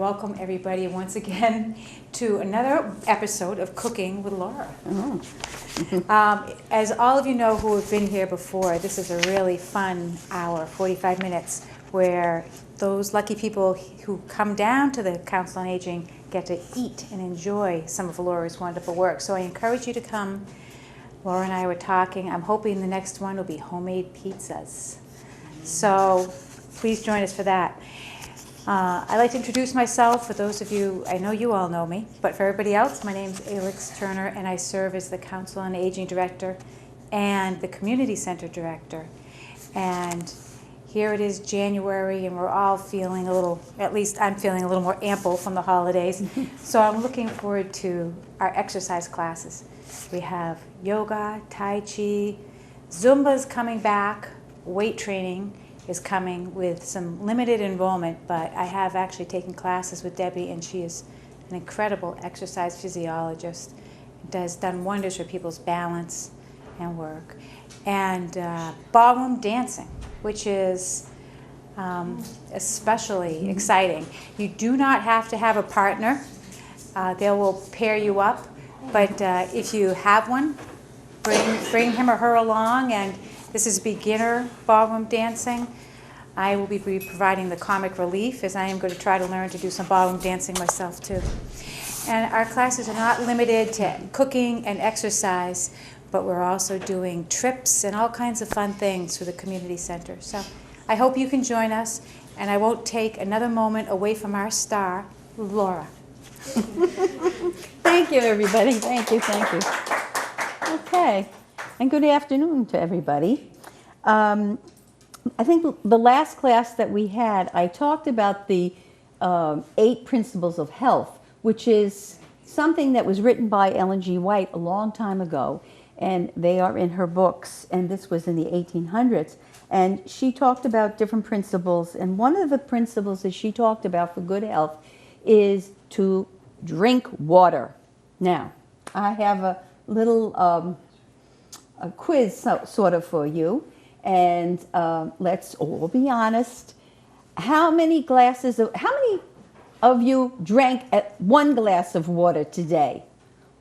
welcome everybody once again to another episode of Cooking with Laura. As all of you know who have been here before, this is a really fun hour, 45 minutes, where those lucky people who come down to the Council on Aging get to eat and enjoy some of Laura's wonderful work. So I encourage you to come. Laura and I were talking. I'm hoping the next one will be homemade pizzas. So please join us for that. I'd like to introduce myself. For those of you, I know you all know me, but for everybody else, my name's Alex Turner, and I serve as the Council on Aging Director and the Community Center Director. And here it is January, and we're all feeling a little, at least I'm feeling a little more ample from the holidays. So I'm looking forward to our exercise classes. We have yoga, Tai Chi, Zumba's coming back, weight training is coming with some limited enrollment, but I have actually taken classes with Debbie, and she is an incredible exercise physiologist. Done wonders for people's balance and work. And ballroom dancing, which is especially exciting. You do not have to have a partner. They will pair you up, but if you have one, bring him or her along. And this is beginner ballroom dancing. I will be providing the comic relief, as I am going to try to learn to do some ballroom dancing myself too. And our classes are not limited to cooking and exercise, but we're also doing trips and all kinds of fun things through the community center. So I hope you can join us, and I won't take another moment away from our star, Laura. Thank you, everybody. Thank you. Okay, and good afternoon to everybody. I think the last class that we had, I talked about the 8 principles of health, which is something that was written by Ellen G. White a long time ago, and they are in her books, and this was in the 1800s. And she talked about different principles, and one of the principles that she talked about for good health is to drink water. Now, I have a little a quiz sort of for you, and let's all be honest. How many of you drank one glass of water today?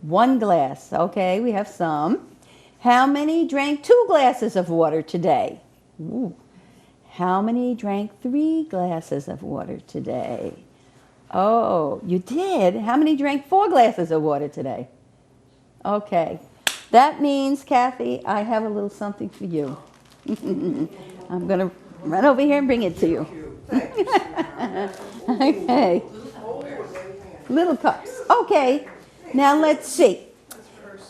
One glass, okay, we have some. How many drank 2 glasses of water today? Ooh. How many drank 3 glasses of water today? Oh, you did? How many drank 4 glasses of water today? Okay. That means, Kathy, I have a little something for you. I'm going to run over here and bring it to you. Okay. Little cups. Okay. Now let's see.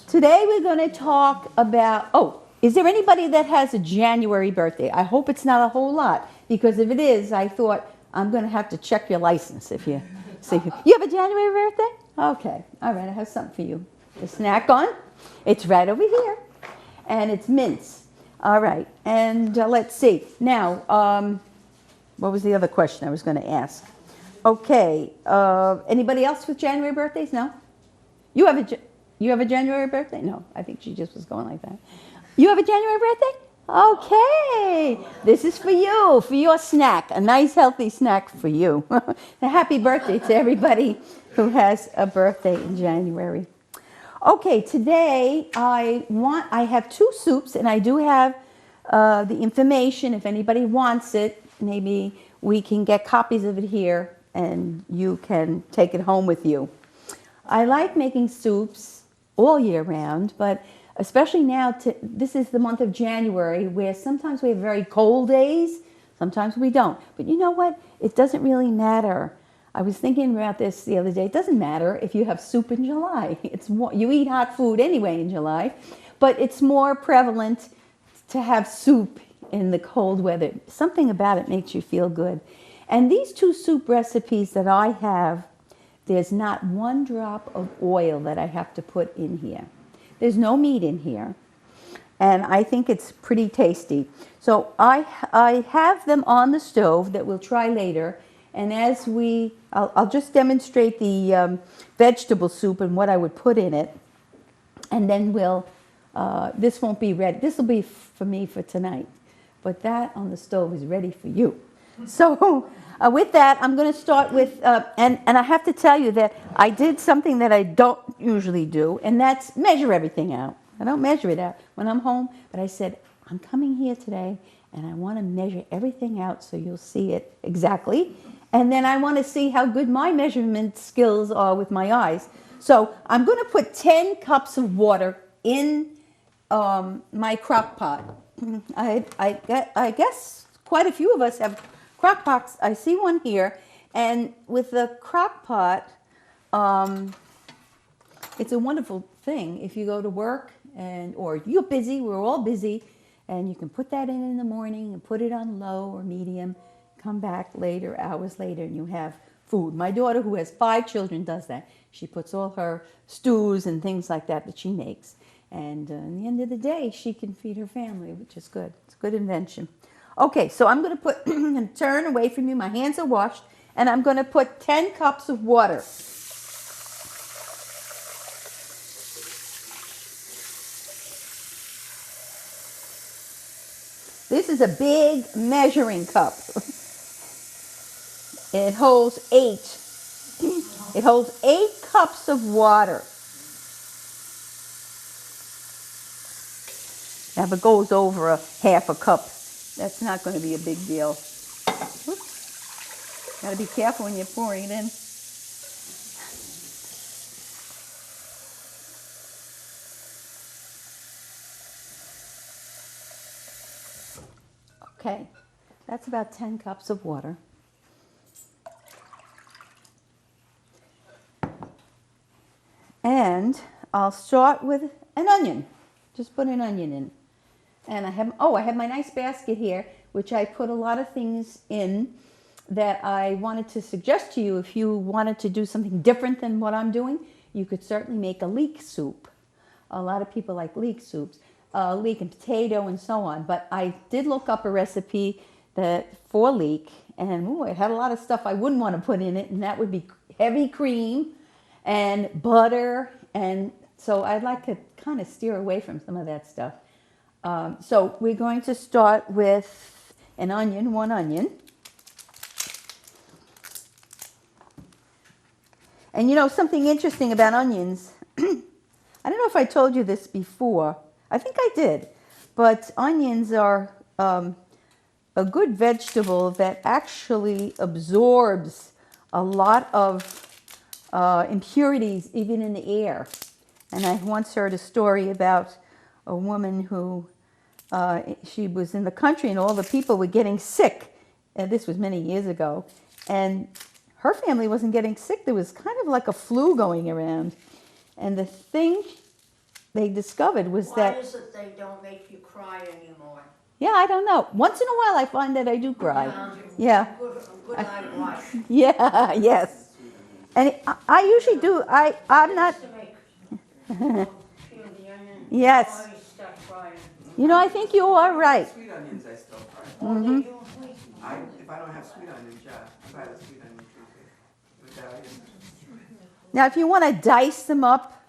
Today we're going to talk about, is there anybody that has a January birthday? I hope it's not a whole lot, because if it is, I thought I'm going to have to check your license if you see. You have a January birthday? Okay. All right, I have something for you. The snack on. It's right over here. And it's mince. All right. And let's see. Now, what was the other question I was going to ask? Okay. Anybody else with January birthdays? No? You have a January birthday? No, I think she just was going like that. You have a January birthday? Okay. This is for you, for your snack. A nice, healthy snack for you. A happy birthday to everybody who has a birthday in January. Okay, today I have 2 soups, and I do have the information. If anybody wants it, maybe we can get copies of it here, and you can take it home with you. I like making soups all year round, but especially now, this is the month of January, where sometimes we have very cold days, sometimes we don't. But you know what? It doesn't really matter. I was thinking about this the other day. It doesn't matter if you have soup in July. You eat hot food anyway in July, but it's more prevalent to have soup in the cold weather. Something about it makes you feel good. And these 2 soup recipes that I have, there's not 1 drop of oil that I have to put in here. There's no meat in here, and I think it's pretty tasty. So I have them on the stove that we'll try later. And as I'll just demonstrate the vegetable soup and what I would put in it. And then this won't be ready. This will be for me for tonight. But that on the stove is ready for you. So with that, I'm going to start with, and I have to tell you that I did something that I don't usually do, and that's measure everything out. I don't measure it out when I'm home, but I said, I'm coming here today, and I want to measure everything out so you'll see it exactly. And then I want to see how good my measurement skills are with my eyes. So I'm going to put 10 cups of water in my crock pot. I guess quite a few of us have crock pots. I see one here. And with the crock pot, it's a wonderful thing if you go to work or you're busy, we're all busy, and you can put that in the morning and put it on low or medium, come back later, hours later, and you have food. My daughter, who has 5 children, does that. She puts all her stews and things like that she makes. And in the end of the day, she can feed her family, which is good. It's a good invention. Okay, so I'm going to put, turn away from you. My hands are washed. And I'm going to put 10 cups of water. This is a big measuring cup. It holds 8. It holds 8 cups of water. Now, if it goes over a half a cup, that's not going to be a big deal. Oops. Got to be careful when you're pouring it in. Okay, that's about 10 cups of water. And I'll start with an onion. Just put an onion in. And I have my nice basket here, which I put a lot of things in that I wanted to suggest to you. If you wanted to do something different than what I'm doing, you could certainly make a leek soup. A lot of people like leek soups, leek and potato and so on. But I did look up a recipe for leek, and it had a lot of stuff I wouldn't want to put in it, and that would be heavy cream and butter. And so I'd like to kind of steer away from some of that stuff. So we're going to start with an onion, 1 onion. And you know, something interesting about onions, I don't know if I told you this before. I think I did. But onions are a good vegetable that actually absorbs a lot of impurities even in the air. And I once heard a story about a woman who, she was in the country and all the people were getting sick. And this was many years ago. And her family wasn't getting sick. There was kind of like a flu going around. And the thing they discovered was that... Why is it they don't make you cry anymore? Yeah, I don't know. Once in a while I find that I do cry. Yeah. Good eyewash. Yeah, yes. And I usually do. I'm not... Yes. You know, I think you are right. Sweet onions, I still fry. Mm-hmm. If I don't have sweet onions, yeah, I fry the sweet onions with that. Now, if you want to dice them up,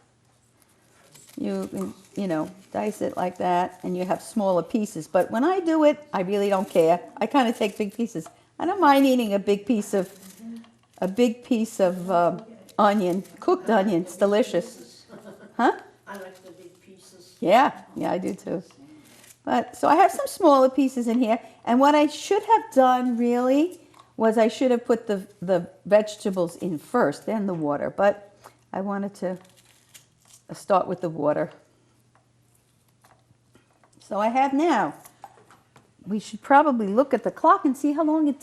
you know, dice it like that, and you have smaller pieces. But when I do it, I really don't care. I kind of take big pieces. I don't mind eating a big piece of onion, cooked onion. It's delicious. Huh? I like the big pieces. Yeah, I do too. But so I have some smaller pieces in here, and what I should have done really was I should have put the vegetables in first, then the water. But I wanted to start with the water. So I have now. We should probably look at the clock and see how long it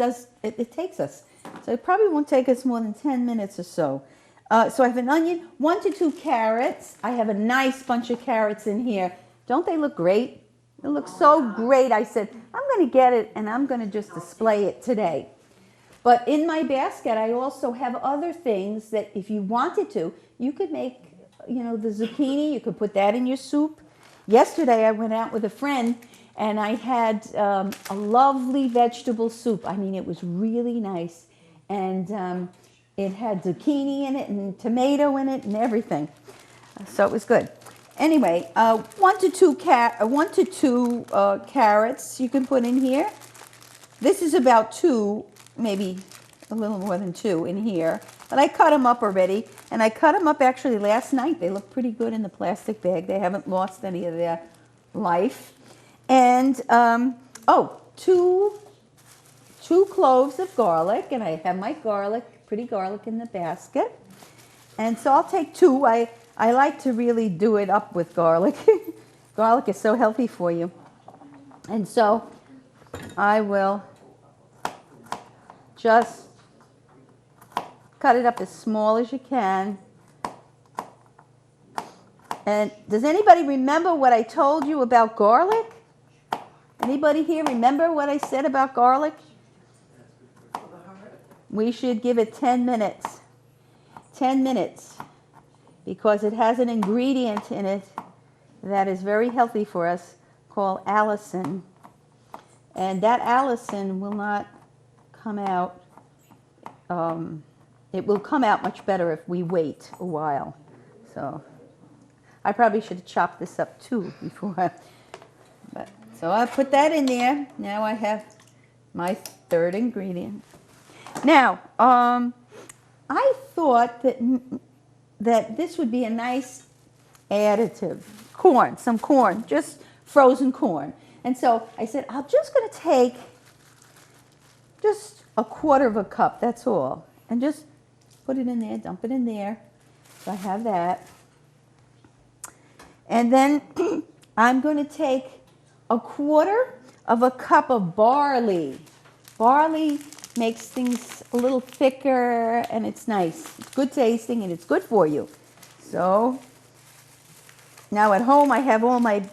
takes us. So it probably won't take us more than 10 minutes or so. So I have an onion, 1 to 2 carrots. I have a nice bunch of carrots in here. Don't they look great? It looks so great. I said, I'm going to get it and I'm going to just display it today. But in my basket, I also have other things that if you wanted to, you could make, you know, the zucchini. You could put that in your soup. Yesterday, I went out with a friend and I had a lovely vegetable soup. I mean, it was really nice. And it had zucchini in it and tomato in it and everything. So it was good. Anyway, 1 to 2 carrots you can put in here. This is about 2, maybe a little more than 2 in here. But I cut them up already, and I cut them up actually last night. They look pretty good in the plastic bag. They haven't lost any of their life. And, oh, two cloves of garlic, and I have my garlic, pretty garlic in the basket. And so I'll take 2. I like to really do it up with garlic. Garlic is so healthy for you. And so I will just cut it up as small as you can. And does anybody remember what I told you about garlic? Anybody here remember what I said about garlic? We should give it 10 minutes. 10 minutes. Because it has an ingredient in it that is very healthy for us called allicin. And that allicin will not come out, it will come out much better if we wait a while. So I probably should have chopped this up too before so I put that in there. Now I have my 3rd ingredient. Now, I thought that this would be a nice additive. Corn, some corn, just frozen corn. And so I said, I'm just going to take just a 1/4 cup, that's all. And just put it in there, dump it in there. So I have that. And then I'm going to take a 1/4 cup of barley. Barley makes things a little thicker, and it's nice. It's good tasting, and it's good for you. So now at home I have all my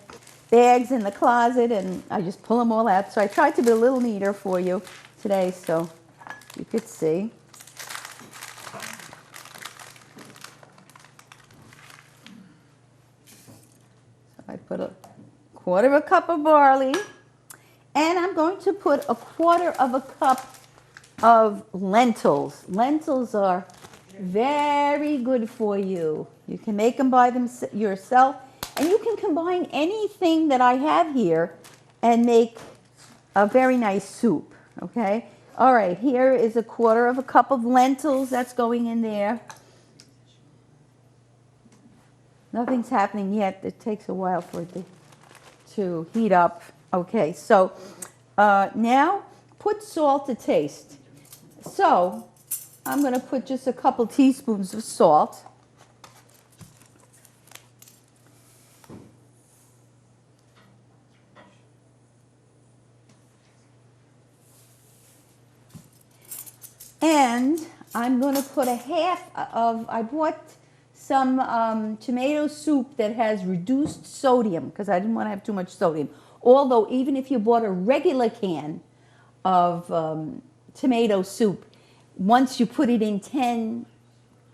bags in the closet, and I just pull them all out. So I tried to be a little neater for you today so you could see. So I put a 1/4 cup of barley, and I'm going to put a 1/4 cup of lentils. Lentils are very good for you. You can make them by yourself, and you can combine anything that I have here and make a very nice soup, okay? All right, here is a 1/4 cup of lentils that's going in there. Nothing's happening yet. It takes a while for it to heat up. Okay, so now put salt to taste. So I'm going to put just a couple teaspoons of salt. And I'm going to put a 1/2 of, I bought some tomato soup that has reduced sodium because I didn't want to have too much sodium. Although even if you bought a regular can of tomato soup, once you put it in 10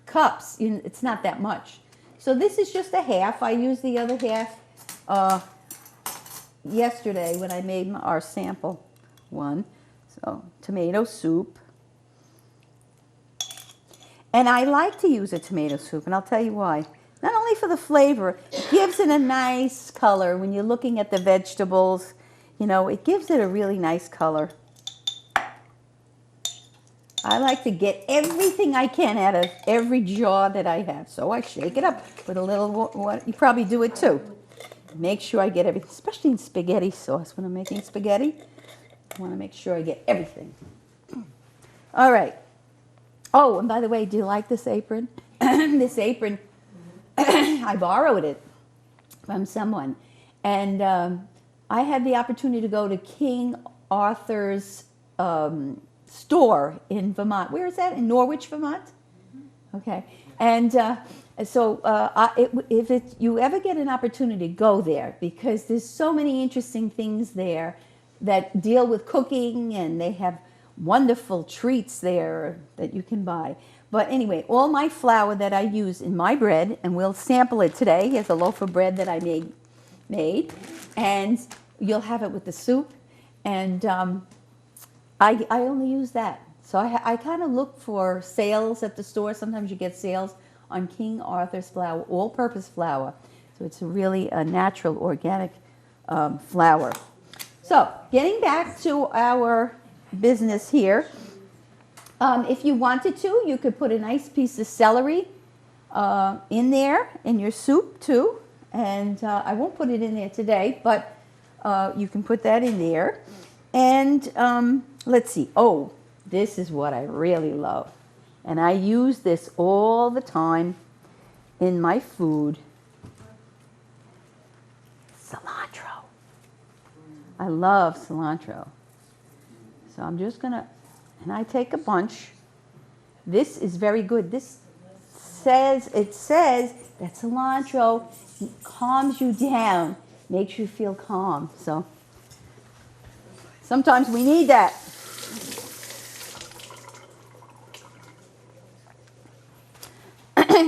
cups, it's not that much. So this is just a 1/2. I used the other 1/2 yesterday when I made our sample one. So tomato soup. And I like to use a tomato soup, and I'll tell you why. Not only for the flavor, it gives it a nice color. When you're looking at the vegetables, it gives it a really nice color. I like to get everything I can out of every jar that I have. So I shake it up with a little water. You probably do it too. Make sure I get everything, especially in spaghetti sauce. When I'm making spaghetti, I want to make sure I get everything. All right. Oh, and by the way, do you like this apron? This apron, I borrowed it from someone. And I had the opportunity to go to King Arthur's store in Vermont. Where is that? In Norwich, Vermont? Okay. And so if you ever get an opportunity, go there, because there's so many interesting things there that deal with cooking, and they have wonderful treats there that you can buy. But anyway, all my flour that I use in my bread, and we'll sample it today. Here's a loaf of bread that I made, and you'll have it with the soup. And I only use that. So I kind of look for sales at the store. Sometimes you get sales on King Arthur's flour, all-purpose flour. So it's really a natural, organic flour. So getting back to our business here. If you wanted to, you could put a nice piece of celery in there in your soup too. And I won't put it in there today, but you can put that in there. And let's see. Oh, this is what I really love. And I use this all the time in my food. Cilantro. I love cilantro. So I'm just going to, and I take a bunch. This is very good. This says, it says that cilantro calms you down, makes you feel calm. So sometimes we need that.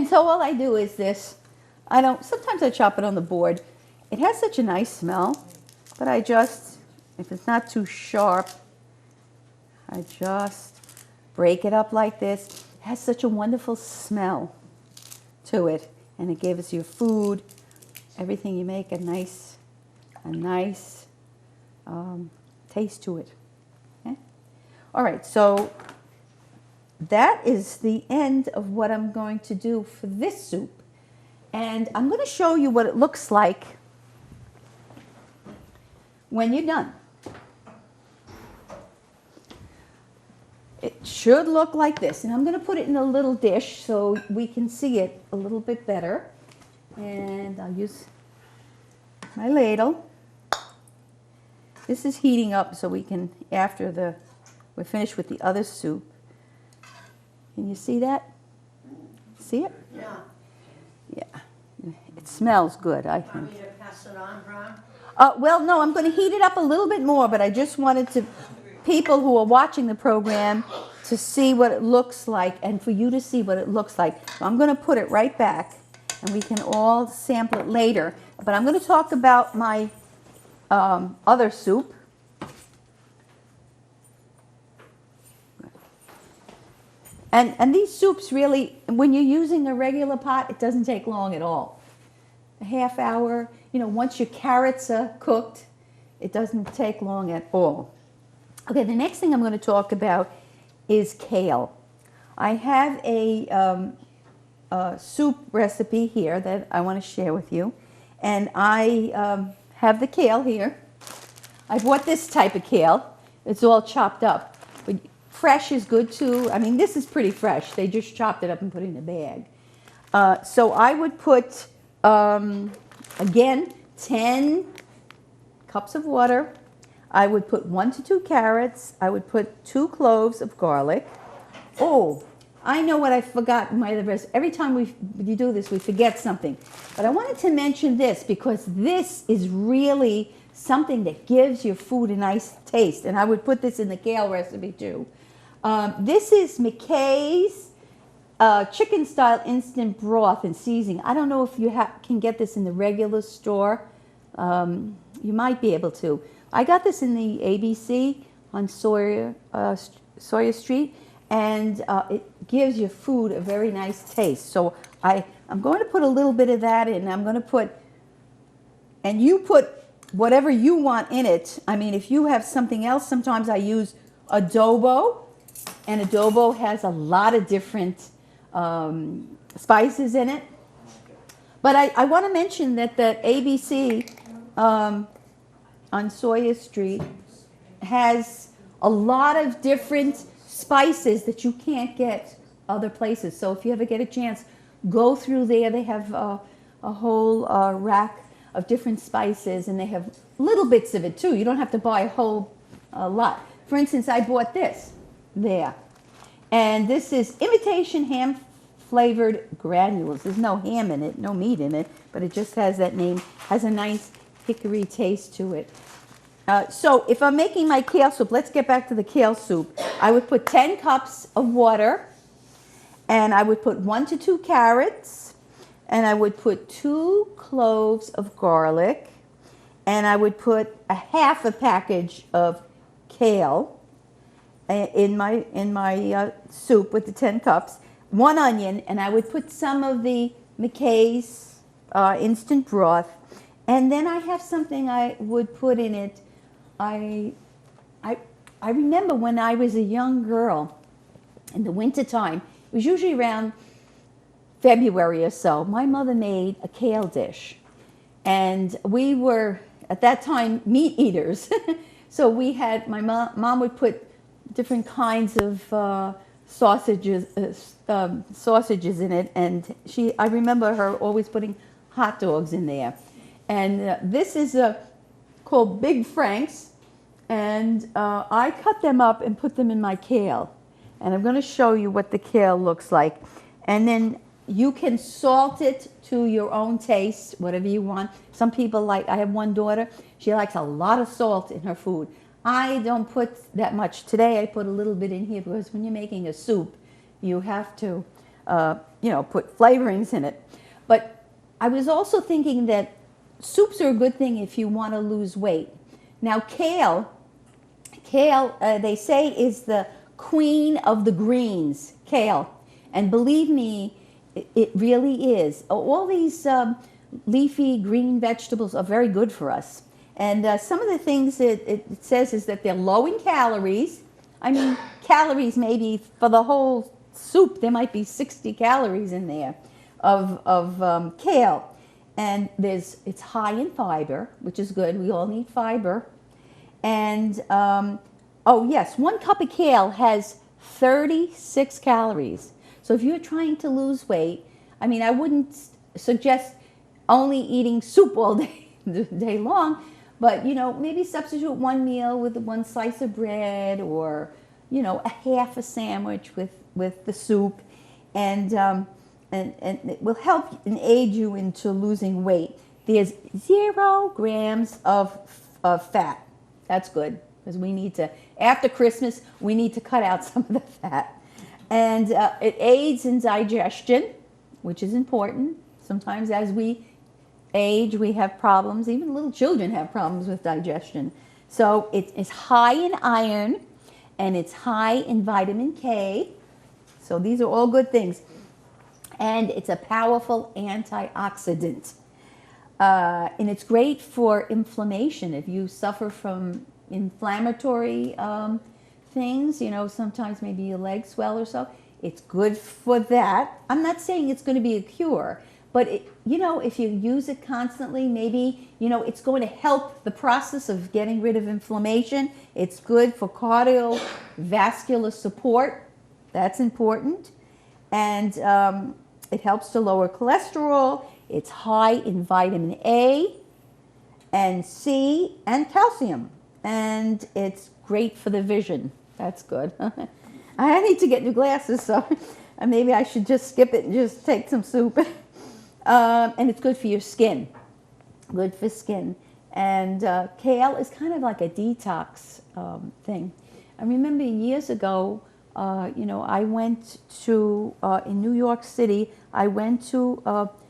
So all I do is this. Sometimes I chop it on the board. It has such a nice smell, but I just, if it's not too sharp, I just break it up like this. It has such a wonderful smell to it, and it gives your food, everything you make, a nice taste to it. Okay? All right, so that is the end of what I'm going to do for this soup. And I'm going to show you what it looks like when you're done. It should look like this. And I'm going to put it in a little dish so we can see it a little bit better. And I'll use my ladle. This is heating up so we can, after we're finished with the other soup. Can you see that? See it? Yeah. Yeah. It smells good, I think. Want me to pass it on, Ron? Well, no, I'm going to heat it up a little bit more, but I just wanted people who are watching the program to see what it looks like and for you to see what it looks like. So I'm going to put it right back and we can all sample it later. But I'm going to talk about my other soup. And these soups really, when you're using a regular pot, it doesn't take long at all. A half hour, once your carrots are cooked, it doesn't take long at all. Okay, the next thing I'm going to talk about is kale. I have a soup recipe here that I want to share with you. And I have the kale here. I bought this type of kale. It's all chopped up. But fresh is good too. I mean, this is pretty fresh. They just chopped it up and put it in a bag. So I would put, again, 10 cups of water. I would put 1 to 2 carrots. I would put 2 cloves of garlic. Oh, I know what I forgot in my other recipe. Every time you do this, we forget something. But I wanted to mention this because this is really something that gives your food a nice taste. And I would put this in the kale recipe too. This is McKay's chicken style instant broth and seasoning. I don't know if you can get this in the regular store. You might be able to. I got this in the ABC on Sawyer Street, and it gives your food a very nice taste. So I'm going to put a little bit of that in. I'm going to put, and you put whatever you want in it. I mean, if you have something else, sometimes I use adobo, and adobo has a lot of different spices in it. But I want to mention that the ABC on Sawyer Street has a lot of different spices that you can't get other places. So if you ever get a chance, go through there. They have a whole rack of different spices, and they have little bits of it too. You don't have to buy a whole lot. For instance, I bought this there. And this is imitation ham flavored granules. There's no ham in it, no meat in it, but it just has that name. Has a nice hickory taste to it. So if I'm making my kale soup, let's get back to the kale soup. I would put 10 cups of water, and I would put 1 to 2 carrots, and I would put 2 cloves of garlic, and I would put a half a package of kale in my soup with the 10 cups, 1 onion, and I would put some of the McKay's instant broth, and then I have something I would put in it. I I remember when I was a young girl, in the wintertime, it was usually around February or so, my mother made a kale dish. And we were, at that time, meat eaters. So we had, my mom would put different kinds of sausages in it. And I remember her always putting hot dogs in there. And this is called Big Franks. And I cut them up and put them in my kale. And I'm going to show you what the kale looks like. And then you can salt it to your own taste, whatever you want. Some people like, I have one daughter, she likes a lot of salt in her food. I don't put that much. Today I put a little bit in here because when you're making a soup, you have to, put flavorings in it. But I was also thinking that soups are a good thing if you want to lose weight. Now kale, they say is the queen of the greens, kale. And believe me, it really is. All these leafy green vegetables are very good for us. And some of the things it says is that they're low in calories. I mean, calories maybe for the whole soup, there might be 60 calories in there of kale. And it's high in fiber, which is good. We all need fiber. And, oh yes, 1 cup of kale has 36 calories. So if you're trying to lose weight, I mean, I wouldn't suggest only eating soup all day long, but, maybe substitute one meal with 1 slice of bread or, a half a sandwich with the soup. And it will help and aid you into losing weight. There's 0 grams of fat. That's good, because we need to, after Christmas, we need to cut out some of the fat. And it aids in digestion, which is important. Sometimes as we age, we have problems. Even little children have problems with digestion. So it's high in iron, and it's high in vitamin K. So these are all good things. And it's a powerful antioxidant. And it's great for inflammation. If you suffer from inflammatory things, sometimes maybe your legs swell or so, it's good for that. I'm not saying it's going to be a cure, but if you use it constantly, maybe, it's going to help the process of getting rid of inflammation. It's good for cardiovascular support. That's important. And it helps to lower cholesterol. It's high in vitamin A and C and calcium. And it's great for the vision. That's good. I need to get new glasses, so maybe I should just skip it and just take some soup. And it's good for your skin. Good for skin. And kale is kind of like a detox thing. I remember years ago, I went to, in New York City, I went to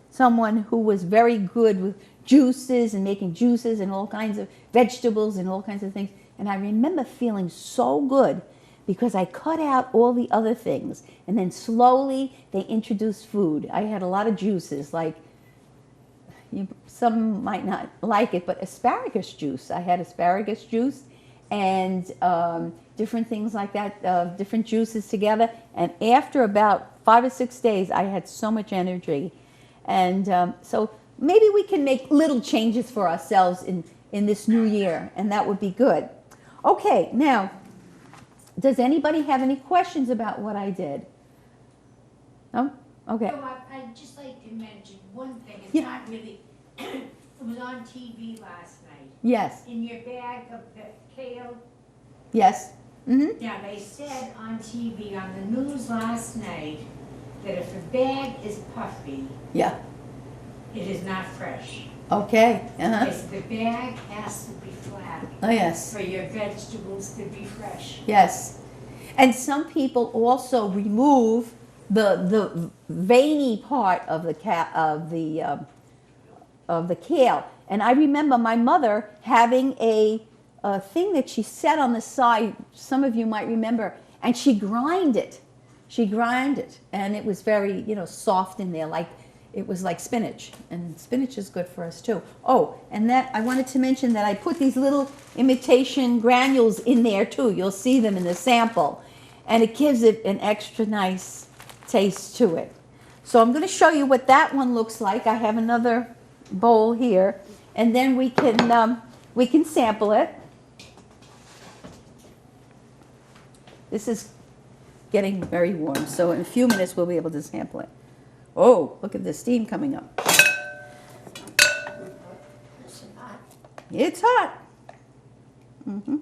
someone who was very good with juices and making juices and all kinds of vegetables and all kinds of things. And I remember feeling so good because I cut out all the other things. And then slowly they introduced food. I had a lot of juices, like, some might not like it, but asparagus juice. I had asparagus juice and different things like that, different juices together. And after about 5 or 6 days, I had so much energy. And so maybe we can make little changes for ourselves in this new year, and that would be good. Okay, now, does anybody have any questions about what I did? No? Okay. So I'd just like to mention one thing. It's Yeah. not really, it was on TV last night. Yes. In your bag of the kale. Yes. Mm-hmm. Now, they said on TV, on the news last night, that if a bag is puffy, Yeah. it is not fresh. Okay. Uh-huh. Because the bag has to be flat Oh, yes. for your vegetables to be fresh. Yes. And some people also remove the veiny part of the kale. And I remember my mother having a thing that she set on the side. Some of you might remember, and she grind it. She grind it, and it was very soft in there. Like it was like spinach, and spinach is good for us too. Oh, and that I wanted to mention that I put these little imitation granules in there too. You'll see them in the sample, and it gives it an extra nice taste to it. So I'm going to show you what that one looks like. I have another bowl here, and then we can sample it. This is getting very warm, so in a few minutes we'll be able to sample it. Oh, look at the steam coming up. It's hot. Mm-hmm.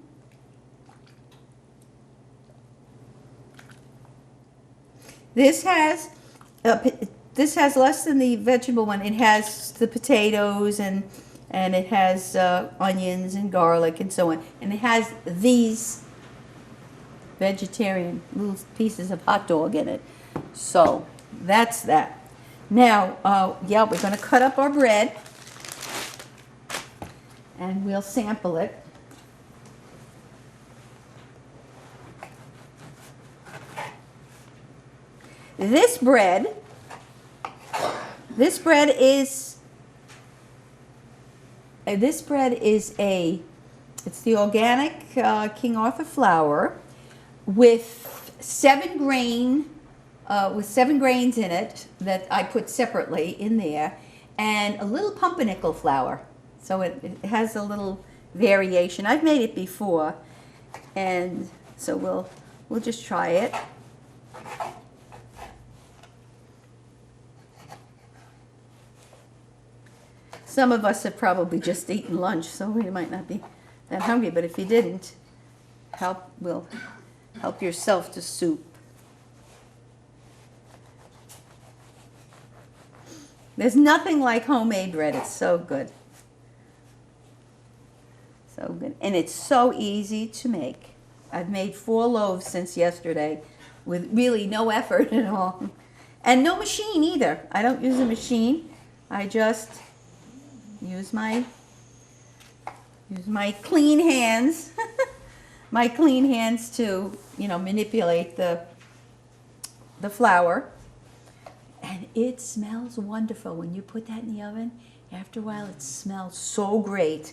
This has less than the vegetable one. It has the potatoes and it has onions and garlic and so on. And it has these vegetarian little pieces of hot dog in it. So that's that. Now, yeah, we're going to cut up our bread and we'll sample it. This bread is it's the organic King Arthur flour with 7 grains in it that I put separately in there, and a little pumpernickel flour. So it has a little variation. I've made it before, and so we'll just try it. Some of us have probably just eaten lunch, so we might not be that hungry, but if you didn't, help yourself to soup. There's nothing like homemade bread. It's so good. So good. And it's so easy to make. I've made 4 loaves since yesterday with really no effort at all. And no machine either. I don't use a machine. I just use my clean hands. My clean hands to, manipulate the flour. And it smells wonderful. When you put that in the oven, after a while it smells so great.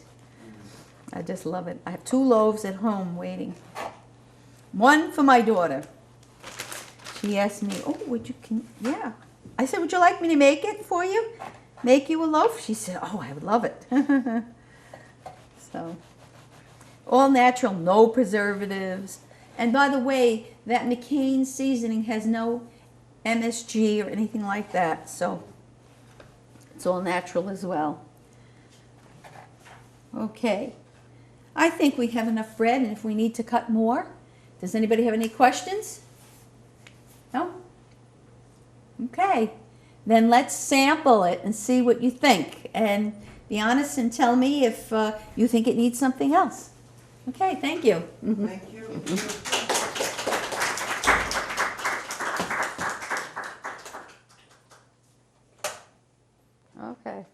I just love it. I have 2 loaves at home waiting. 1 for my daughter. She asked me, yeah. I said, would you like me to make it for you? Make you a loaf? She said, oh, I would love it. So, all natural, no preservatives. And by the way, that McCain seasoning has no MSG or anything like that, so it's all natural as well. Okay, I think we have enough bread, and if we need to cut more, does anybody have any questions? No? Okay, then let's sample it and see what you think, and be honest and tell me if you think it needs something else. Okay, thank you. Thank you. Okay,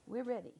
we're ready.